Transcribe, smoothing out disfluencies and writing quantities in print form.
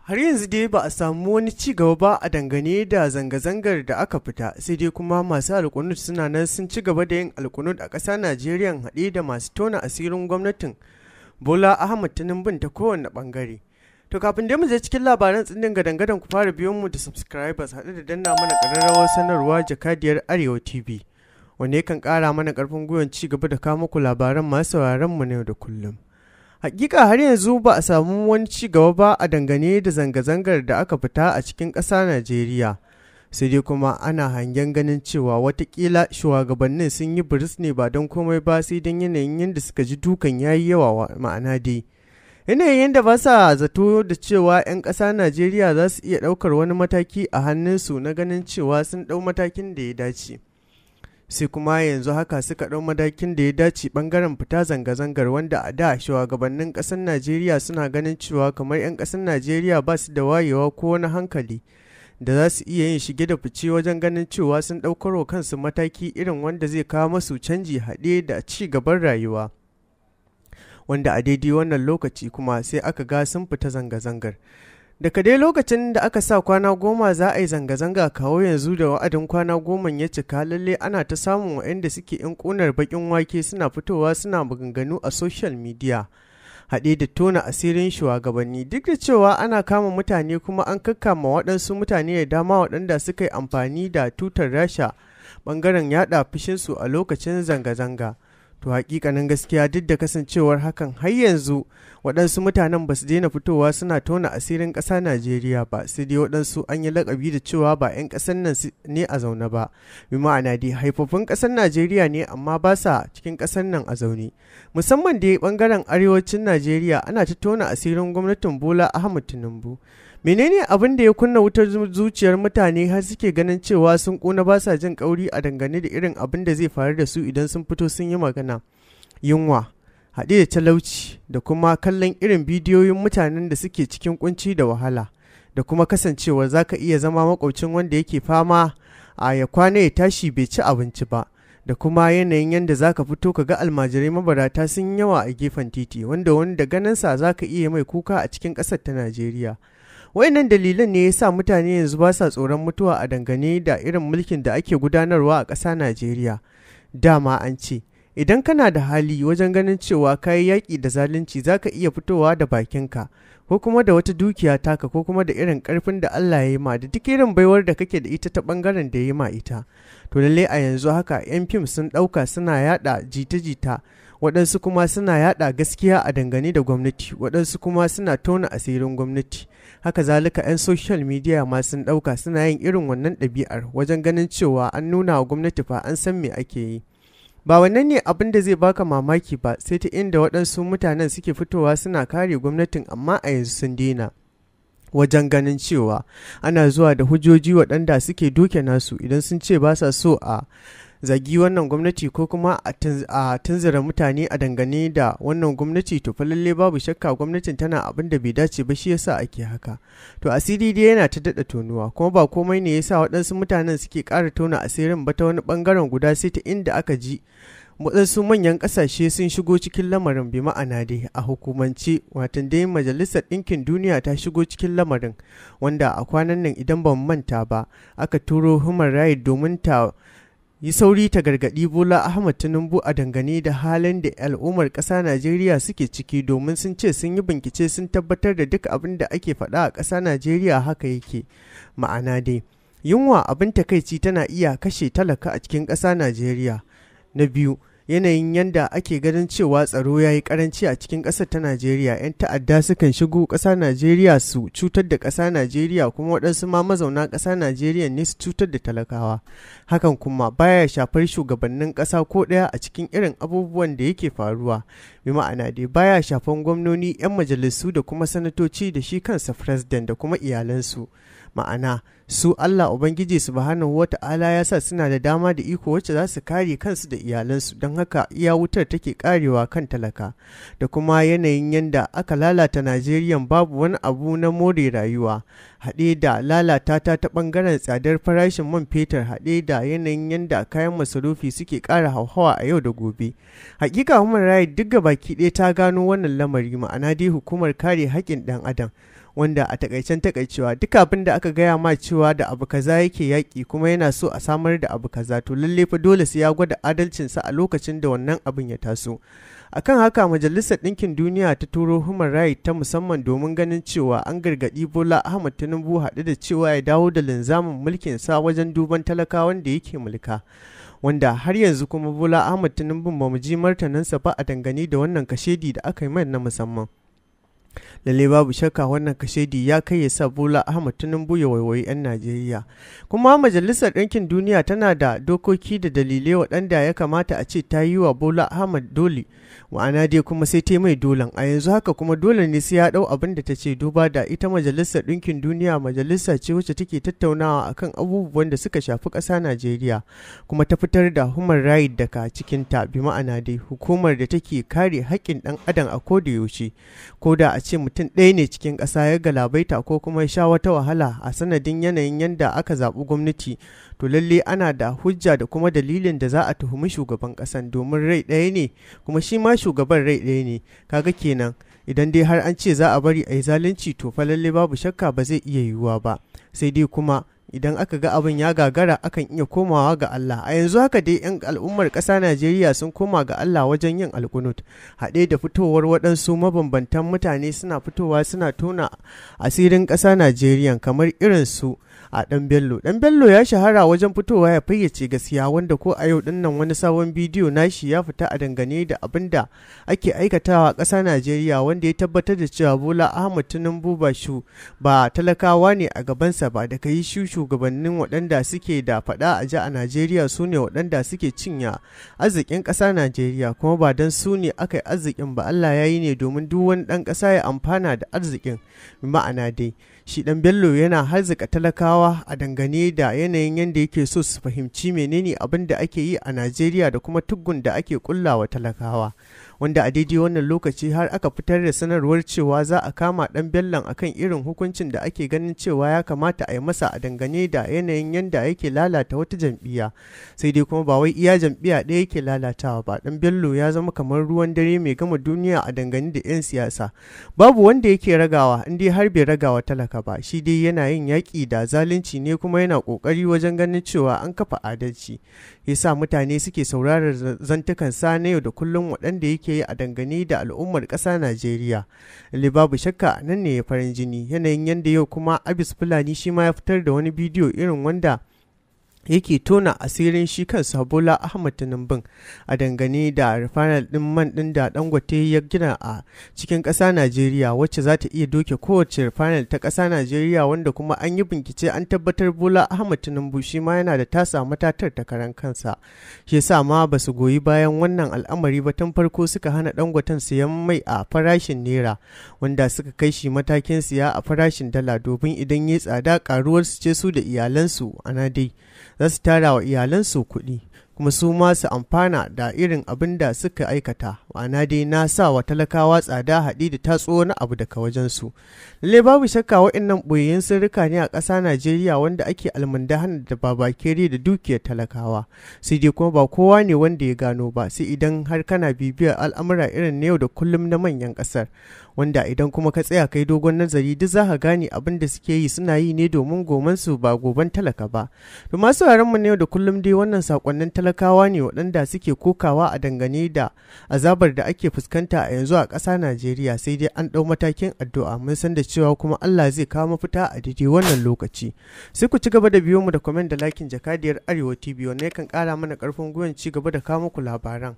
Har yanzu dai ba a samu wani ci gaba ba a dangane da zanga-zangar da aka fita, sai dai kuma masu alkunut suna nan sun ci gaba da yin alkunut a ƙasa Najeriya haɗe da masu tona asirin gwamnatin Bola Ahmed Tinubu ta kowane ɓangare. To kafin dai mu je cikin labaran tsindin gadan-gadan ku fara biyon mu da subscribers haɗe da danna mana ƙararrawar sanarwa jakadiyar Arewa TV, wanda yakan ƙara mana ƙarfin gwiwan ci gaba da kawo muku labaran masu sauraron mu na yau da kullum. Hakika har yanzu ba a samu wani ci gaba ba a dangane da zanga-zangar da aka fita a cikin ƙasa Najeriya. Sai dai kuma ana hangen ganin cewa watakila shugabannin sun yi biris ne ba don komai ba sai don yanayin yadda suka ji dukan yayi yawa, ma'ana dai yanayin yadda ba sa zato da cewa 'yan ƙasa Najeriya za su iya ɗaukar wani mataki a hannunsu na ganin cewa sun ɗau matakin da ya dace. Sai kuma yanzu haka suka ɗau matakin da ya dace ɓangaren fita zanga-zangar, wanda a da shugabannin ƙasar Najeriya suna ganin cewa kamar 'yan ƙasar Najeriya ba su da wayewa ko wani hankali da za su iya yin shige da fice wajen ganin cewa sun ɗaukar wa kansu mataki irin wanda zai kawo masu canji haɗe da ci gaban rayuwa. Wanda a daidai wannan lokaci kuma sai aka ga sun fita zanga-zangar. Daga dai lokacin da aka sa kwana 10 za a yi zanga-zanga kawo yanzu da wa'adin kwana 10 ya cika, lalle ana ta samun waɗanda suke 'yan ƙunar baƙin wake suna fitowa suna maganganu a social media haɗe da tona asirin shugabanni, duk da cewa ana kama mutane kuma an kakkama waɗansu mutane da dama waɗanda suka yi amfani da tutar Rasha ɓangaren yaɗa fushinsu a lokacin zanga-zanga. To hakikanin gaskiya duk da kasancewar hakan har yanzu waɗansu mutanen ba su daina fitowa suna tona asirin ƙasa Najeriya ba, sai dai waɗansu an yi lakabi da cewa ba 'yan ƙasar nan ne a zaune ba, bi ma'ana dai haifafun ƙasar Najeriya ne amma ba sa cikin ƙasar nan a zaune. Musamman dai ɓangaren arewacin Najeriya ana ta tona asirin gwamnatin Bola Ahmed Tinubu. Menene abin da ya kunna wutar zuciyar mutane har suke ganin cewa sun kuna ba sa jin kauri a dangane da irin abin da zai faru da su idan sun fito sun yi magana? Yunwa, haɗe da talauci, da kuma kallon irin bidiyoyin mutanen da suke cikin kunci da wahala, da kuma kasancewar za ka iya zama makwabcin wanda yake fama a ya kwana ya tashi bai ci abinci ba, da kuma yanayin yadda za ka fito ka ga almajirai mabarata sun yawa a gefen titi, wanda wani da ganinsa za ka iya mai kuka a cikin ƙasar ta Najeriya. Wayannan dalilan ne ya sa mutane yanzu ba sa tsoron mutuwa a dangane da irin mulkin da ake gudanarwa a ƙasa Najeriya. Dama an ce, idan kana da hali wajen ganin cewa ka yi yaƙi da zalunci za ka iya fitowa da bakinka, ko kuma da wata dukiya taka, ko kuma da irin ƙarfin da Allah ya yi ma, da duk irin baiwar da kake da ita ta ɓangaren da ya yi ma ita. To lallai a yanzu haka 'yan fim sun ɗauka suna yaɗa jita-jita, waɗansu kuma suna yaɗa gaskiya a dangane da gwamnati, waɗansu kuma suna tona asirin gwamnati. Haka zalika 'yan social media ma sun ɗauka suna yin irin wannan ɗabi'ar wajen ganin cewa an nuna wa gwamnati fa an san me ake yi. Ba wannan ne abin da zai baka mamaki ba, sai ta inda waɗansu mutanen suke fitowa suna kare gwamnatin amma a yanzu sun daina, wajen ganin cewa ana zuwa da hujjoji waɗanda suke doke nasu idan sun ce ba sa so a zagi wannan gwamnati ko kuma a tunzura mutane a dangane da wannan gwamnati. To fa lalle babu shakka gwamnatin tana abin da bai dace ba, shi yasa ake haka. To asiri dai yana ta daɗa tonuwa, kuma ba komai ne yasa waɗansu mutanen suke ƙara tona asirin ba ta wani ɓangaren guda, sai ta inda aka ji waɗansu manyan ƙasashe sun shigo cikin lamarin, bi ma'ana dai a hukumance, watan dai Majalisar Ɗinkin Duniya ta shigo cikin lamarin, wanda a kwanan nan idan ban manta ba aka turo Human Rights domin ta yi sauri ta gargaɗi Bola Ahmed Tinubu a dangane da halin da al'ummar ƙasa Najeriya suke ciki, domin sun ce sun yi bincike sun tabbatar da duk abin da ake faɗa a ƙasa Najeriya haka yake. Ma'ana dai yunwa abin takaici tana iya kashe talaka a cikin ƙasa Najeriya. Na biyu, yanayin yanda ake ganin cewa tsaro ya yi karanci a cikin ƙasar ta Najeriya, 'yan ta'adda sukan shigo ƙasa Najeriya su cutar da ƙasa Najeriya, kuma waɗansu ma mazauna ƙasa Najeriya ne su cutar da talakawa. Hakan kuma baya shafar shugabannin ƙasa ko ɗaya a cikin irin abubuwan da yake faruwa. Bi ma'ana dai baya shafan gwamnoni, 'yan majalisu da kuma sanatoci da shi kansa president da kuma iyalansu. Ma'ana su Allah Ubangiji subhanahu wa ta'ala ya sa suna da dama da iko wacce za su kare kansu da iyalansu, don haka iya wutar take karewa kan talaka. Da kuma yanayin yanda aka lalata Najeriya babu wani abu na more rayuwa, haɗe da lalata ta ɓangaren tsadar farashin man fetur, haɗe da yanayin yanda kayan masarufi suke ƙara hauhawa a yau da gobe. Hakika Human Rights duk baki ɗaya ta gano wannan lamari, ma'ana dai hukumar kare haƙƙin ɗan adam, wanda a takaicen takaicewa duk abin da aka gaya ma cewa da abu kaza yake yaƙi kuma yana so a samar da abu kaza to lalle fa dole sai ya gwada adalcinsa a lokacin da wannan abin ya taso. Akan haka Majalisar Ɗinkin Duniya ta turo Human Rights ta musamman domin ganin cewa an gargaɗi Bola Ahmed Tinubu haɗe da cewa ya dawo da linzamin mulkin sa wajen duban talakawan da yake mulka, wanda har yanzu kuma Bola Ahmed Tinubu ba mu ji martaninsa ba a dangane da wannan kashedi da aka yi mai na musamman. Lalle babu shakka wannan kashedi ya kai ya sa Bola Ahmed Tinubu ya waiwayi 'yan Najeriya. Kuma Majalisar Ɗinkin Duniya tana da dokoki da dalilai waɗanda ya kamata a ce ta yi wa Bola Ahmed dole, ma'ana dai kuma sai ta mai dolan a yanzu haka kuma dole ne sai ya ɗau abin da ta ce, duba da ita Majalisar Ɗinkin Duniya majalisa ce wacce take tattaunawa akan abubuwan da suka shafi ƙasa Najeriya, kuma ta fitar da Human Rights daga cikin ta, bi ma'ana dai hukumar da take kare haƙƙin ɗan adam a koda yaushe, ko da a ce mutum ɗaya ne cikin ƙasa ya galabaita ko kuma ya sha wata wahala a sanadin yanayin yanda aka zaɓi gwamnati, to lalle ana da hujja da kuma dalilin da za a tuhumi shugaban ƙasan, domin rai ɗaya ne kuma shi ma shugaban rai ɗaya ne. Kaga kenan idan dai har an ce za a bari a yi zalunci to fa lalle babu shakka ba zai iya yiwuwa ba, sai dai kuma idan aka ga abin ya gagara akan iya komawa ga Allah. A yanzu haka dai 'yan al'ummar ƙasa Najeriya sun koma ga Allah wajen yin alkunut, haɗe da fitowar waɗansu mabambantan mutane suna fitowa suna tona asirin ƙasa Najeriya, kamar irin su a ɗan Bello. Ɗan Bello ya shahara wajen fitowa ya fayyace gaskiya, wanda ko a yau dinnan wani sabon bidiyo nashi ya fita a dangane da abin da ake aikatawa a ƙasa Najeriya, wanda ya tabbatar da cewa Bola Ahmed Tinubu ba talakawa ne a gabansa ba, da kai shugabannin waɗanda suke da faɗa a ji a Najeriya su ne waɗanda suke cinya arzikin ƙasa Najeriya, kuma ba don su ne aka yi arzikin ba, Allah ya yi ne domin duk wani ɗan ƙasa ya amfana da arzikin. Ma'ana dai shi ɗan Bello yana harzika talakawa a dangane da yanayin yadda yake so su fahimci menene abin da ake yi a Najeriya da kuma tuggun da ake kullawa talakawa, wanda a daidai wannan lokaci har aka fitar da sanarwar cewa za a kama ɗan Bellon akan irin hukuncin da ake ganin cewa ya kamata a yi masa a dangane da yanayin yadda yake lalata wata jam'iyya. Sai dai kuma ba wai iya jam'iyya ɗaya yake lalatawa ba, ɗan Bello ya zama kamar ruwan dare mai gama duniya a dangane da 'yan siyasa. Babu wanda yake ragawa in dai har bai ragawa talaka ba, shi dai yana yin yaƙi da zalunci ne kuma yana ƙoƙari wajen ganin cewa an kafa adalci. Yasa mutane suke sauraron zantukan sa na yau da kullum waɗanda yake yi a dangane da al'ummar ƙasa Najeriya. Lalle babu shakka nan ne ya farin jini, yanayin yanda yau kuma Abis Fulani shi ma ya fitar da wani bidiyo irin wanda yake tona asirin shi kansa Bola Ahmed Tinubu a dangane da refinery din man din da Dangote ya gina a cikin ƙasa Najeriya, wacce za ta iya doke kowace refinery ta ƙasa Najeriya, wanda kuma an yi bincike an tabbatar Bola Ahmed Tinubu shi ma yana da tasa matatar ta karan kansa. Shi yasa ma ba su goyi bayan wannan al'amari ba, tun farko suka hana Dangoten siyan mai a farashin naira, wanda suka kai shi matakin siya a farashin dala, domin idan ya tsada karuwar su ce su da iyalansu ana dai za su tara wa iyalansu kuɗi, kuma su ma su amfana da irin abin da suka aikata, ma'ana dai na sa wa talakawa tsada haɗi da tatso wani abu daga wajensu. Lalle babu shakka waɗannan ɓoyayyun sirrika ne a ƙasa Najeriya wanda ake almundahana da babakere da dukiyar talakawa, sai dai kuma ba kowa ne wanda ya gano ba, sai idan har kana bibiyar al'amura irin na yau da kullum na manyan ƙasar, wanda idan kuma ka tsaya kai dogon nazari duk za ka gane abin da suke yi suna yi ne domin gomansu ba goban talaka ba. To masu mu na yau da kullum dai wannan sakonnin talakawa ne waɗanda suke kokawa a dangane da azabar da ake fuskanta a yanzu a ƙasa Najeriya, sai dai an ɗau matakin addu'a, mun san da cewa kuma Allah zai kawo mafita a daidai wannan lokaci. Sai ku ci gaba da biyo mu da comment da lakin Jakadiyar Arewa TV, wanda yakan ƙara mana ƙarfin gwiwan ci gaba da kawo muku labaran.